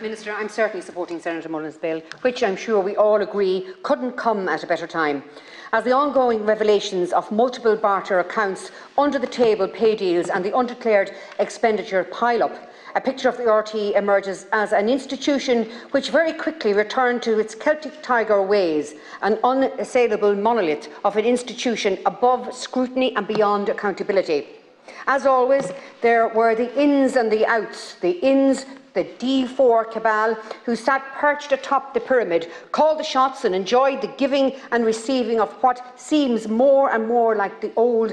Minister, I'm certainly supporting Senator Mullin's bill, which I'm sure we all agree couldn't come at a better time, as the ongoing revelations of multiple barter accounts, under-the-table pay deals and the undeclared expenditure pile up. A picture of the RTE emerges as an institution which very quickly returned to its Celtic Tiger ways, an unassailable monolith of an institution above scrutiny and beyond accountability. As always, there were the ins and the outs, the ins, the D4 cabal, who sat perched atop the pyramid, called the shots and enjoyed the giving and receiving of what seems more and more like the old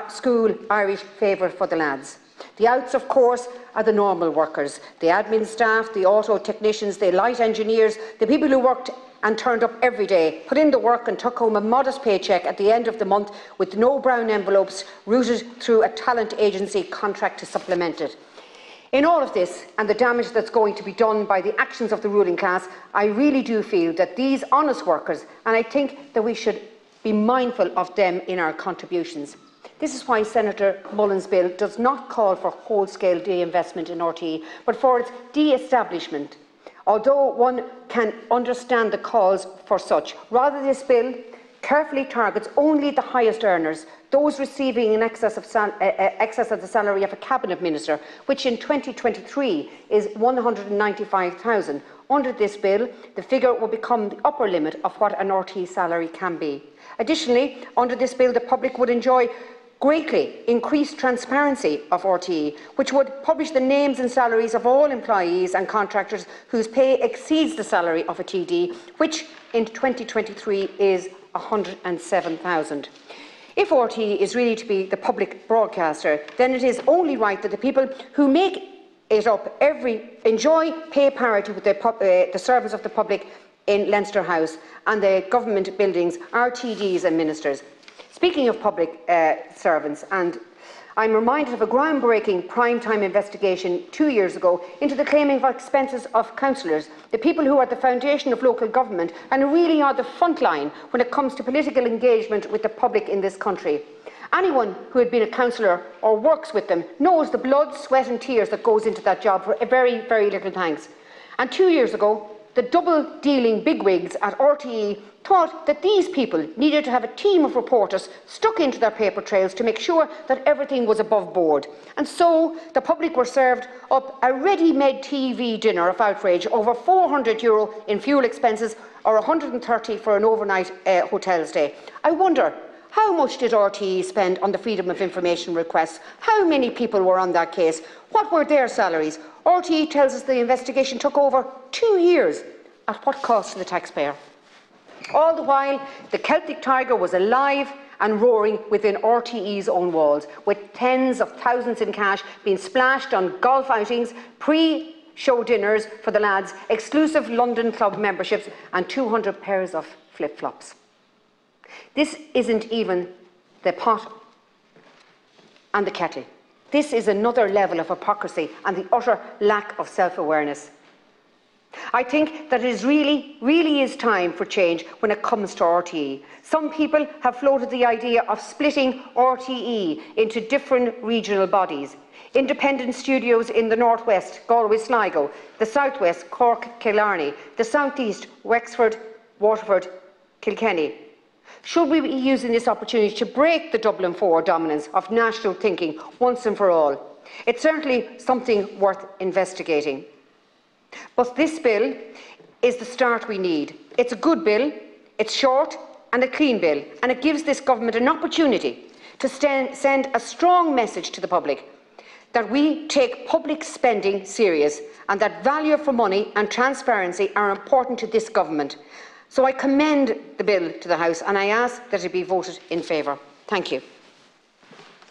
school Irish favourite for the lads. The outs, of course, are the normal workers, the admin staff, the auto technicians, the light engineers, the people who worked and turned up every day, put in the work and took home a modest paycheck at the end of the month with no brown envelopes routed through a talent agency contract to supplement it. In all of this, and the damage that's going to be done by the actions of the ruling class, I really do feel that these honest workers, and I think that we should be mindful of them in our contributions. This is why Senator Mullin's bill does not call for whole-scale de-investment in RTE, but for its de-establishment. Although one can understand the calls for such, rather this bill carefully targets only the highest earners, those receiving in excess of the salary of a cabinet minister, which in 2023 is 195,000. Under this bill, the figure will become the upper limit of what an RTE salary can be. Additionally, under this bill, the public would enjoy greatly increased transparency of RTE, which would publish the names and salaries of all employees and contractors whose pay exceeds the salary of a TD, which in 2023 is 107,000. If RTE is really to be the public broadcaster, then it is only right that the people who make it up enjoy pay parity with the servants of the public in Leinster House and the government buildings, are TDs and ministers. Speaking of public servants, and I'm reminded of a groundbreaking prime-time investigation 2 years ago into the claiming of expenses of councillors, the people who are the foundation of local government and really are the front line when it comes to political engagement with the public in this country. Anyone who had been a councillor or works with them knows the blood, sweat and tears that goes into that job for a very, very little thanks. And 2 years ago, the double-dealing bigwigs at RTE thought that these people needed to have a team of reporters stuck into their paper trails to make sure that everything was above board. And so the public were served up a ready-made TV dinner of outrage over €400 in fuel expenses or 130 for an overnight hotel stay. I wonder, how much did RTE spend on the Freedom of Information requests? How many people were on that case? What were their salaries? RTE tells us the investigation took over 2 years. At what cost to the taxpayer? All the while, the Celtic Tiger was alive and roaring within RTE's own walls, with tens of thousands in cash being splashed on golf outings, pre-show dinners for the lads, exclusive London club memberships and 200 pairs of flip-flops. This isn't even the pot and the kettle. This is another level of hypocrisy and the utter lack of self-awareness. I think that it really is time for change when it comes to RTE. Some people have floated the idea of splitting RTE into different regional bodies. Independent studios in the northwest, Galway, Sligo, the southwest, Cork, Killarney, the southeast, Wexford, Waterford, Kilkenny. Should we be using this opportunity to break the Dublin 4 dominance of national thinking once and for all? It's certainly something worth investigating. But this bill is the start we need. It's a good bill, it's short and a clean bill, and it gives this government an opportunity to send a strong message to the public that we take public spending serious and that value for money and transparency are important to this government. So I commend the bill to the House and I ask that it be voted in favour. Thank you.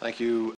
Thank you.